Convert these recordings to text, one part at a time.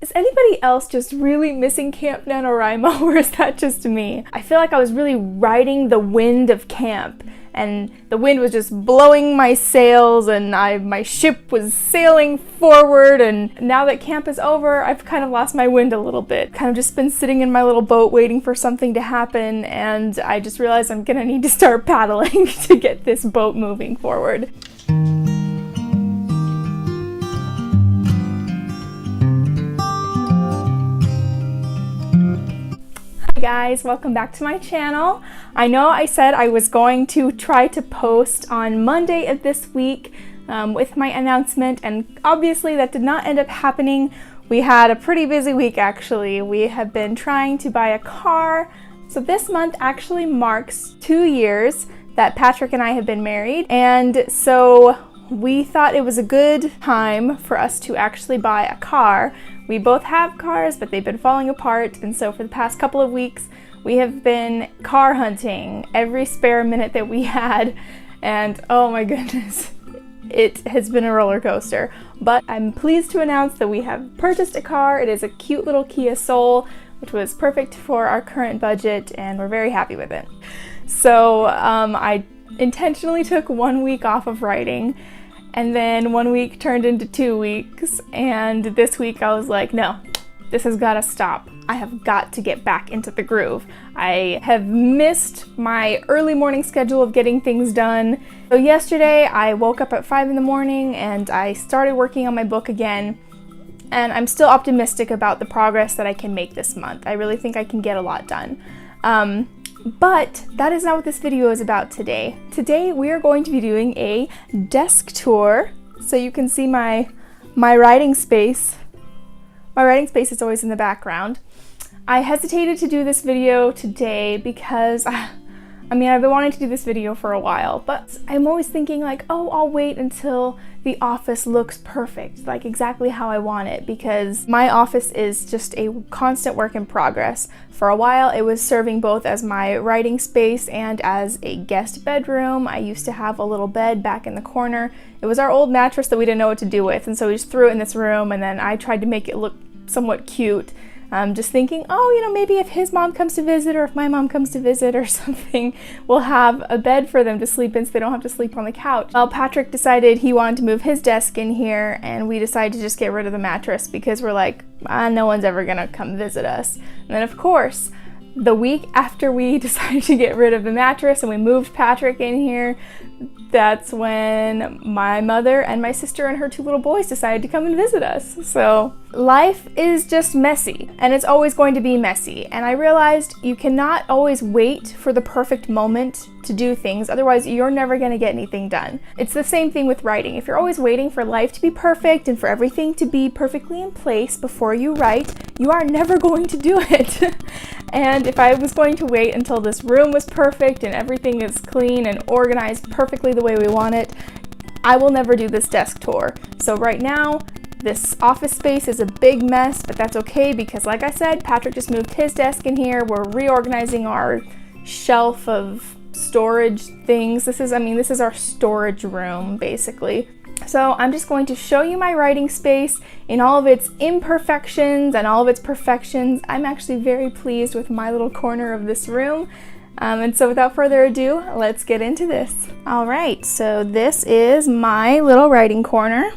Is anybody else just really missing Camp NaNoWriMo, or is that just me? I feel like I was really riding the wind of camp, and the wind was just blowing my sails, and my ship was sailing forward, and now that camp is over, I've kind of lost my wind a little bit. Kind of just been sitting in my little boat waiting for something to happen, and I just realized I'm gonna need to start paddling to get this boat moving forward. Hi guys, welcome back to my channel. I know I said I was going to try to post on Monday of this week with my announcement, and obviously that did not end up happening. We had a pretty busy week actually. We have been trying to buy a car. So this month actually marks 2 years that Patrick and I have been married, and so we thought it was a good time for us to actually buy a car. We both have cars, but they've been falling apart, and so for the past couple of weeks, we have been car hunting every spare minute that we had, and oh my goodness, it has been a roller coaster. But I'm pleased to announce that we have purchased a car. It is a cute little Kia Soul, which was perfect for our current budget, and we're very happy with it. So I intentionally took 1 week off of writing, and then 1 week turned into 2 weeks, and this week I was like, no, this has got to stop. I have got to get back into the groove. I have missed my early morning schedule of getting things done. So yesterday I woke up at 5 in the morning and I started working on my book again, and I'm still optimistic about the progress that I can make this month. I really think I can get a lot done. But that is not what this video is about today. Today we are going to be doing a desk tour, so you can see my writing space. My writing space is always in the background. I hesitated to do this video today because I've been wanting to do this video for a while, but I'm always thinking like, oh, I'll wait until the office looks perfect, like exactly how I want it, because my office is just a constant work in progress. For a while, it was serving both as my writing space and as a guest bedroom. I used to have a little bed back in the corner. It was our old mattress that we didn't know what to do with, and so we just threw it in this room, and then I tried to make it look somewhat cute. Just thinking, oh, you know, maybe if his mom comes to visit or if my mom comes to visit or something, we'll have a bed for them to sleep in so they don't have to sleep on the couch. Well, Patrick decided he wanted to move his desk in here, and we decided to just get rid of the mattress because we're like, no one's ever gonna come visit us. And then of course, the week after we decided to get rid of the mattress and we moved Patrick in here, that's when my mother and my sister and her 2 little boys decided to come and visit us. So life is just messy, and it's always going to be messy. And I realized you cannot always wait for the perfect moment to do things, otherwise you're never going to get anything done. It's the same thing with writing. If you're always waiting for life to be perfect and for everything to be perfectly in place before you write, you are never going to do it. And if I was going to wait until this room was perfect and everything is clean and organized perfectly the way we want it, I will never do this desk tour. So right now, this office space is a big mess, but that's okay because like I said, Patrick just moved his desk in here. We're reorganizing our shelf of storage things. This is our storage room basically. So I'm just going to show you my writing space in all of its imperfections and all of its perfections. I'm actually very pleased with my little corner of this room. And so without further ado, let's get into this. All right, so this is my little writing corner.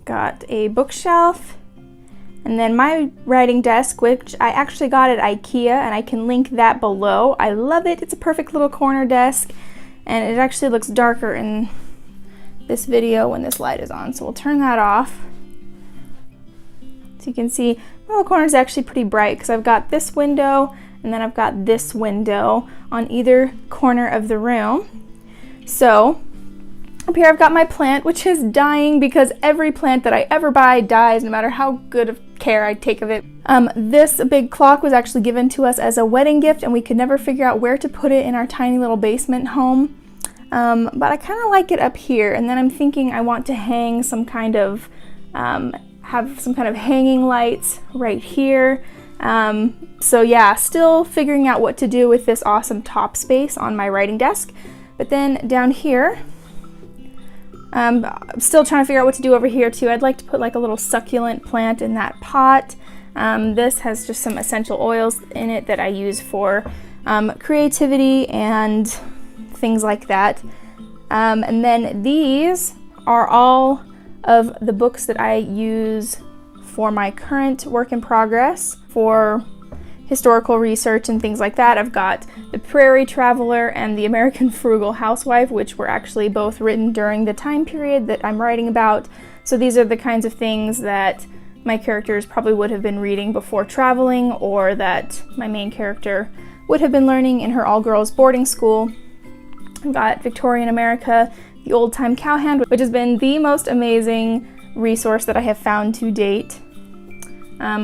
Got a bookshelf, and then my writing desk, which I actually got at IKEA, and I can link that below. I love it. It's a perfect little corner desk, and it actually looks darker in this video when this light is on, so we'll turn that off. So you can see my little corner is actually pretty bright because I've got this window and then I've got this window on either corner of the room. So up here I've got my plant, which is dying because every plant that I ever buy dies no matter how good of care I take of it. This big clock was actually given to us as a wedding gift, and we could never figure out where to put it in our tiny little basement home. But I kind of like it up here, and then I'm thinking I want to hang some kind of have some kind of hanging lights right here. So yeah, still figuring out what to do with this awesome top space on my writing desk. But then down here, I'm still trying to figure out what to do over here too. I'd like to put like a little succulent plant in that pot. This has just some essential oils in it that I use for creativity and things like that. And then these are all of the books that I use for my current work in progress for historical research and things like that. I've got The Prairie Traveler and The American Frugal Housewife, which were actually both written during the time period that I'm writing about. So these are the kinds of things that my characters probably would have been reading before traveling, or that my main character would have been learning in her all-girls boarding school. I've got Victorian America, The Old Time Cowhand, which has been the most amazing resource that I have found to date.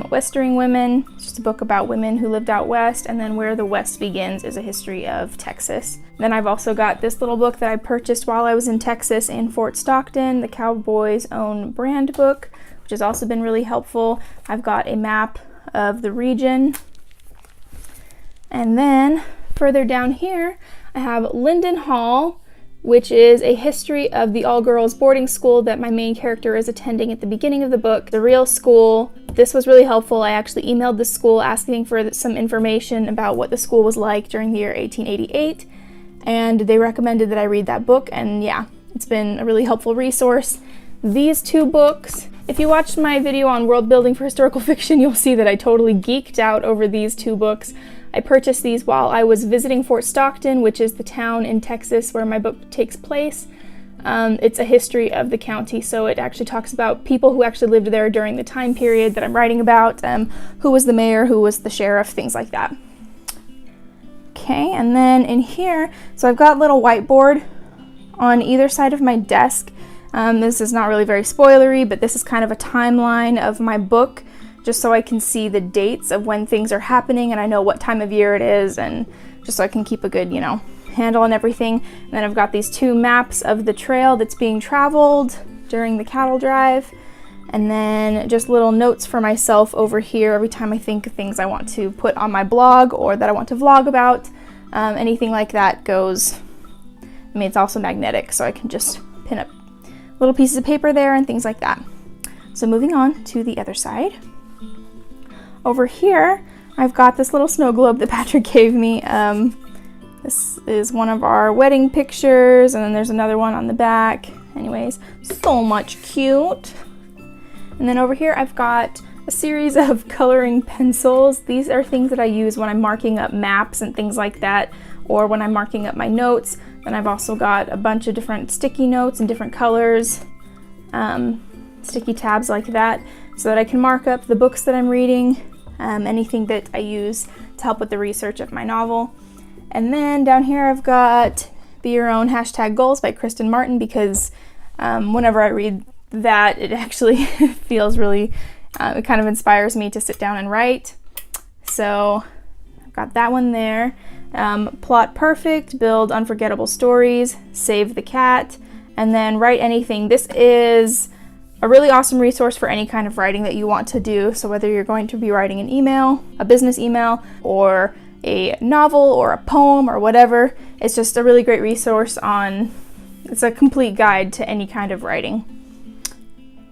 Westering Women, just a book about women who lived out west, and then Where the West Begins is a history of Texas. Then I've also got this little book that I purchased while I was in Texas in Fort Stockton, the Cowboys' Own Brand book, which has also been really helpful. I've got a map of the region. And then further down here, I have Linden Hall, which is a history of the all-girls boarding school that my main character is attending at the beginning of the book. The real school. This was really helpful. I actually emailed the school asking for some information about what the school was like during the year 1888, and they recommended that I read that book, and yeah, it's been a really helpful resource. These two books, if you watched my video on world building for historical fiction, you'll see that I totally geeked out over these two books. I purchased these while I was visiting Fort Stockton, which is the town in Texas where my book takes place. It's a history of the county, so it actually talks about people who actually lived there during the time period that I'm writing about, who was the mayor, who was the sheriff, things like that. Okay, and then in here, so I've got a little whiteboard on either side of my desk. This is not really very spoilery, but this is kind of a timeline of my book, just so I can see the dates of when things are happening and I know what time of year it is, and just so I can keep a good, handle on everything. And then I've got these two maps of the trail that's being traveled during the cattle drive, and then just little notes for myself over here every time I think of things I want to put on my blog or that I want to vlog about. Anything like that goes. It's also magnetic, so I can just pin up little pieces of paper there and things like that. So moving on to the other side. Over here, I've got this little snow globe that Patrick gave me. This is one of our wedding pictures, and then there's another one on the back. Anyways, so much cute. And then over here, I've got a series of coloring pencils. These are things that I use when I'm marking up maps and things like that, or when I'm marking up my notes. Then I've also got a bunch of different sticky notes in different colors, sticky tabs like that, so that I can mark up the books that I'm reading, anything that I use to help with the research of my novel. And then down here I've got Be Your Own #Goals by Kristen Martin, because whenever I read that, it actually feels really, it kind of inspires me to sit down and write. So I've got that one there. Plot Perfect, Build Unforgettable Stories, Save the Cat, and then Write Anything. This is a really awesome resource for any kind of writing that you want to do. So whether you're going to be writing an email, a business email, or a novel, or a poem, or whatever, it's just a really great resource it's a complete guide to any kind of writing.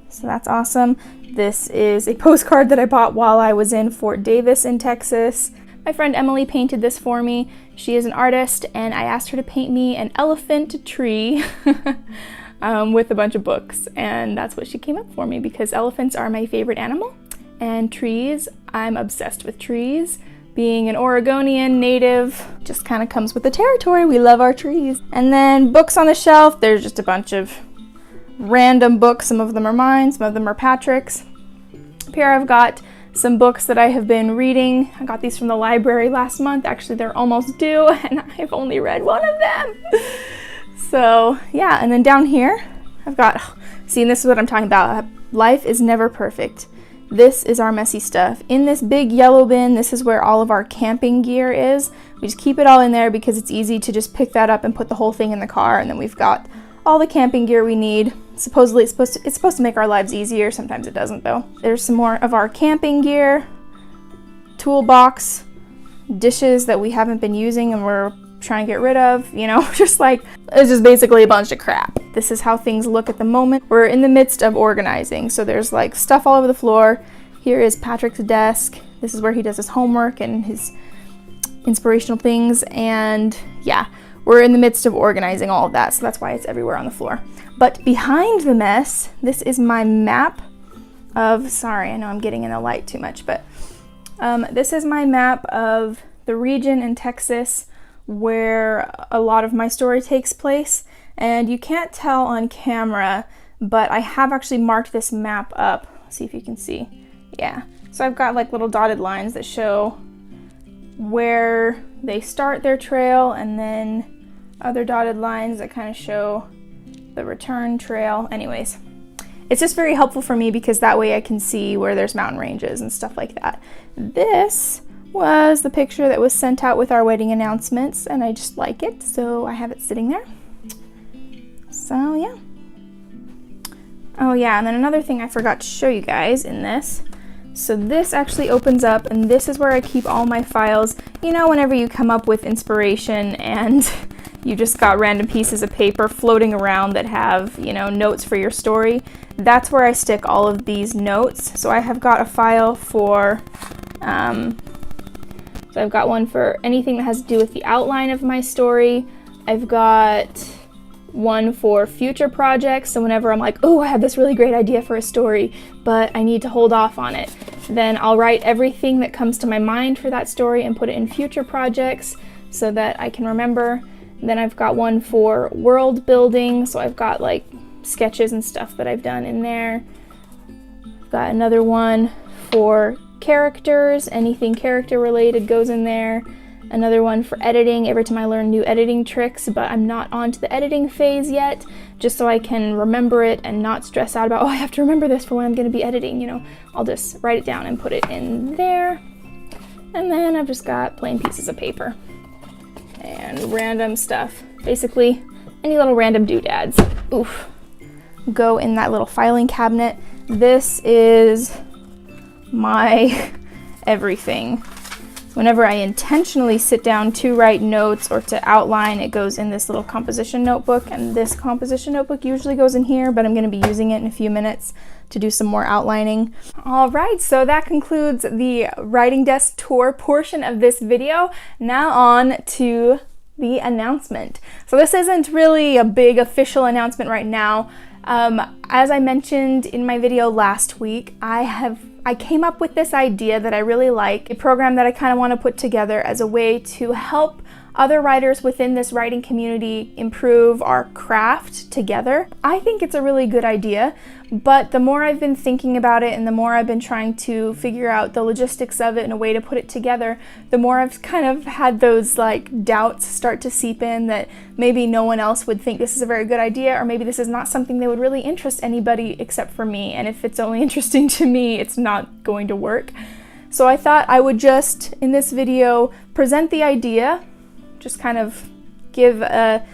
So that's awesome. This is a postcard that I bought while I was in Fort Davis in Texas. My friend Emily painted this for me. She is an artist, and I asked her to paint me an elephant tree with a bunch of books, and that's what she came up for me, because elephants are my favorite animal, and trees, I'm obsessed with trees. Being an Oregonian native just kind of comes with the territory. We love our trees. And then books on the shelf, there's just a bunch of random books. Some of them are mine, some of them are Patrick's. Up here I've got some books that I have been reading. I got these from the library last month. Actually, they're almost due, and I've only read one of them. So yeah, and then down here, I've got, see, this is what I'm talking about. Life is never perfect. This is our messy stuff. In this big yellow bin, this is where all of our camping gear is. We just keep it all in there because it's easy to just pick that up and put the whole thing in the car, and then we've got all the camping gear we need. Supposedly it's supposed to make our lives easier. Sometimes it doesn't though. There's some more of our camping gear, toolbox, dishes that we haven't been using and we're trying to get rid of, just like, it's just basically a bunch of crap. this is how things look at the moment. We're in the midst of organizing, so there's like stuff all over the floor. Here is Patrick's desk. This is where he does his homework and his inspirational things, and yeah, we're in the midst of organizing all of that, so that's why it's everywhere on the floor. But behind the mess, this is my map of, sorry, I know I'm getting in the light too much, but this is my map of the region in Texas where a lot of my story takes place. And you can't tell on camera, but I have actually marked this map up. Let's see if you can see. Yeah, so I've got like little dotted lines that show where they start their trail, and then other dotted lines that kind of show the return trail. Anyways, it's just very helpful for me because that way I can see where there's mountain ranges and stuff like that. This was the picture that was sent out with our wedding announcements, and I just like it, so I have it sitting there. So yeah. Oh yeah, and then another thing I forgot to show you guys in this. So this actually opens up, and this is where I keep all my files. You know, whenever you come up with inspiration and you just got random pieces of paper floating around that have, you know, notes for your story, that's where I stick all of these notes. So I have got a file for, so I've got one for anything that has to do with the outline of my story. I've got one for future projects, so whenever I'm like, oh, I have this really great idea for a story, but I need to hold off on it, then I'll write everything that comes to my mind for that story and put it in future projects so that I can remember. Then I've got one for world building, so I've got like sketches and stuff that I've done in there. I've got another one for characters, anything character related goes in there. Another one for editing, every time I learn new editing tricks, but I'm not on to the editing phase yet, just so I can remember it and not stress out about, oh, I have to remember this for when I'm going to be editing, you know. I'll just write it down and put it in there. And then I've just got plain pieces of paper and random stuff. Basically, any little random doodads. Oof. Go in that little filing cabinet. This is my everything. Whenever I intentionally sit down to write notes or to outline, it goes in this little composition notebook, and this composition notebook usually goes in here, but I'm going to be using it in a few minutes to do some more outlining. All right, so that concludes the writing desk tour portion of this video. Now on to the announcement. So this isn't really a big official announcement right now. As I mentioned in my video last week, I came up with this idea that I really like, a program that I kind of want to put together as a way to help other writers within this writing community improve our craft together. I think it's a really good idea, but the more I've been thinking about it and the more I've been trying to figure out the logistics of it and a way to put it together, the more I've kind of had those like doubts start to seep in that maybe no one else would think this is a very good idea, or maybe this is not something that would really interest anybody except for me, and if it's only interesting to me, it's not going to work. So I thought I would just, in this video, present the idea, just kind of give a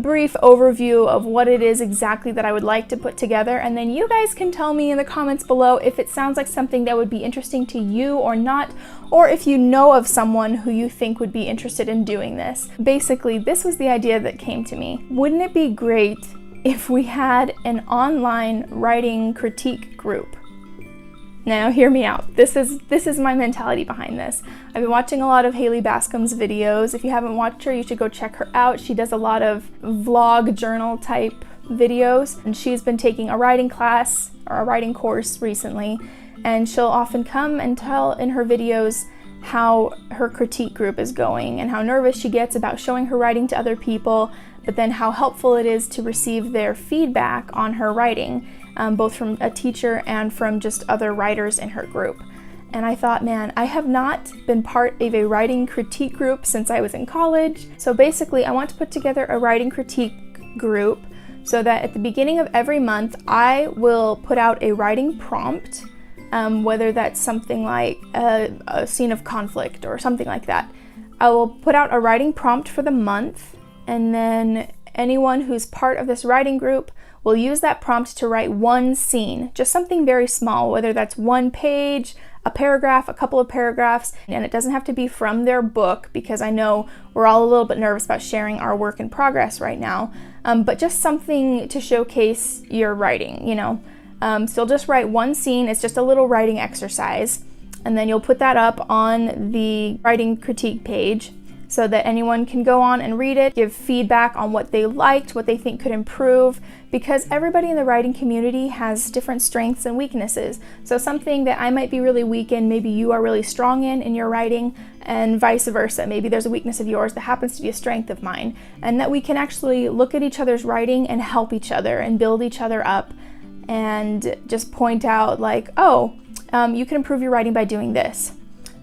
brief overview of what it is exactly that I would like to put together, and then you guys can tell me in the comments below if it sounds like something that would be interesting to you or not, or if you know of someone who you think would be interested in doing this. Basically, this was the idea that came to me. Wouldn't it be great if we had an online writing critique group? Now, hear me out. This is my mentality behind this. I've been watching a lot of Haley Bascom's videos. If you haven't watched her, you should go check her out. She does a lot of vlog journal type videos, and she's been taking a writing class or a writing course recently, and she'll often come and tell in her videos how her critique group is going and how nervous she gets about showing her writing to other people, but then how helpful it is to receive their feedback on her writing. Both from a teacher and from just other writers in her group. And I thought, man, I have not been part of a writing critique group since I was in college. So basically, I want to put together a writing critique group so that at the beginning of every month, I will put out a writing prompt, whether that's something like a scene of conflict or something like that. I will put out a writing prompt for the month, and then anyone who's part of this writing group we'll use that prompt to write one scene, just something very small, whether that's one page, a paragraph, a couple of paragraphs, and it doesn't have to be from their book because I know we're all a little bit nervous about sharing our work in progress right now, but just something to showcase your writing, you know. So you'll just write one scene. It's just a little writing exercise, and then you'll put that up on the writing critique page so that anyone can go on and read it, give feedback on what they liked, what they think could improve, because everybody in the writing community has different strengths and weaknesses. So something that I might be really weak in, maybe you are really strong in your writing, and vice versa. Maybe there's a weakness of yours that happens to be a strength of mine, and that we can actually look at each other's writing and help each other and build each other up and just point out like, oh, you can improve your writing by doing this.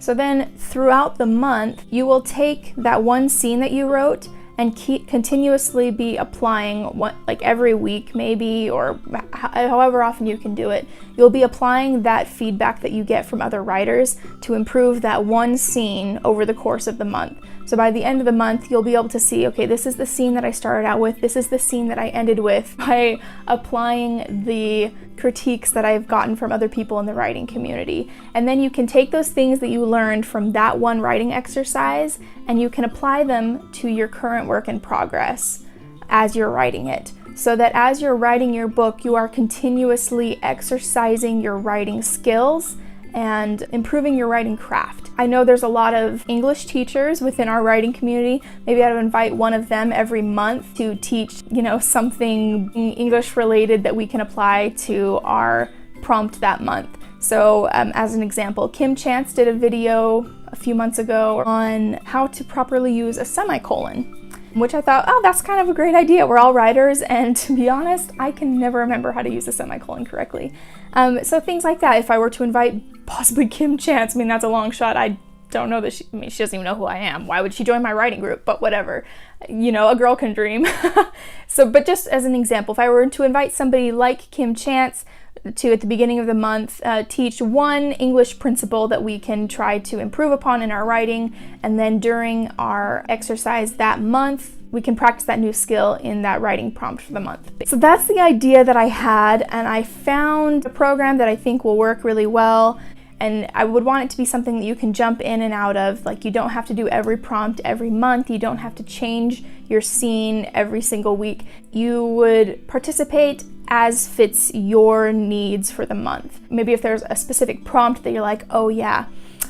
So then throughout the month, you will take that one scene that you wrote and continuously be applying like every week maybe, or however often you can do it. You'll be applying that feedback that you get from other writers to improve that one scene over the course of the month. So by the end of the month, you'll be able to see, okay, this is the scene that I started out with, this is the scene that I ended with, by applying the critiques that I've gotten from other people in the writing community. And then you can take those things that you learned from that one writing exercise and you can apply them to your current work in progress as you're writing it. So that as you're writing your book, you are continuously exercising your writing skills and improving your writing craft. I know there's a lot of English teachers within our writing community. Maybe I would invite one of them every month to teach, you know, something English related that we can apply to our prompt that month. So as an example, Kim Chance did a video a few months ago on how to properly use a semicolon, which I thought, oh, that's kind of a great idea. We're all writers, and to be honest, I can never remember how to use a semicolon correctly. So things like that. If I were to invite possibly Kim Chance, I mean, that's a long shot. I don't know that she doesn't even know who I am. Why would she join my writing group? But whatever, you know, a girl can dream. So, but just as an example, if I were to invite somebody like Kim Chance to, at the beginning of the month, teach one English principle that we can try to improve upon in our writing, and then during our exercise that month, we can practice that new skill in that writing prompt for the month. So that's the idea that I had, and I found a program that I think will work really well. And I would want it to be something that you can jump in and out of. Like, you don't have to do every prompt every month. You don't have to change your scene every single week. You would participate as fits your needs for the month. Maybe if there's a specific prompt that you're like, oh yeah,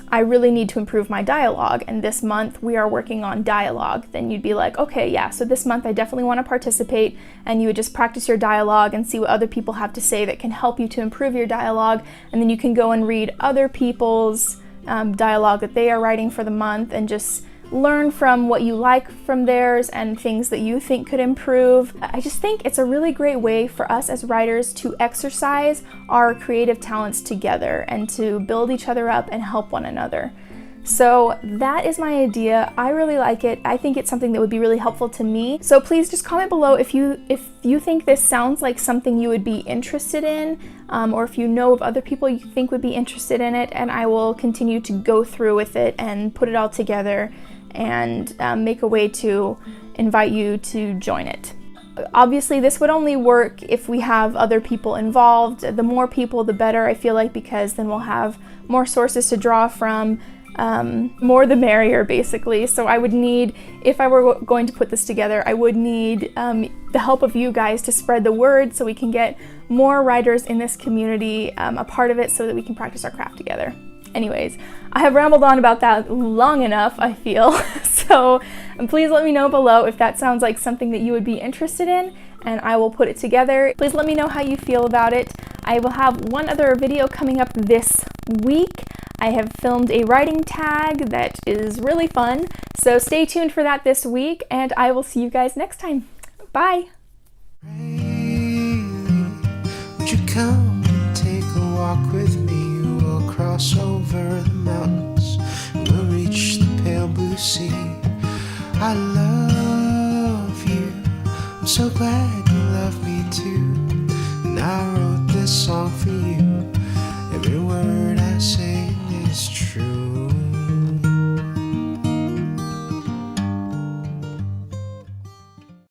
I really need to improve my dialogue, and this month we are working on dialogue, then you'd be like, okay, yeah, so this month I definitely want to participate, and you would just practice your dialogue and see what other people have to say that can help you to improve your dialogue, and then you can go and read other people's dialogue that they are writing for the month and just learn from what you like from theirs and things that you think could improve. I just think it's a really great way for us as writers to exercise our creative talents together and to build each other up and help one another. So that is my idea. I really like it. I think it's something that would be really helpful to me. So please just comment below if you think this sounds like something you would be interested in, or if you know of other people you think would be interested in it, and I will continue to go through with it and put it all together and make a way to invite you to join it. Obviously, this would only work if we have other people involved. The more people, the better, I feel like, because then we'll have more sources to draw from. More the merrier, basically. So I would need, if I were going to put this together, I would need the help of you guys to spread the word so we can get more writers in this community a part of it so that we can practice our craft together. Anyways, I have rambled on about that long enough, I feel. So please let me know below if that sounds like something that you would be interested in, and I will put it together. Please let me know how you feel about it. I will have one other video coming up this week. I have filmed a writing tag that is really fun, so stay tuned for that this week, and I will see you guys next time. Bye! Would you come and take a walk with me? We'll cross over the mountains, we'll reach the pale blue sea. I love you, I'm so glad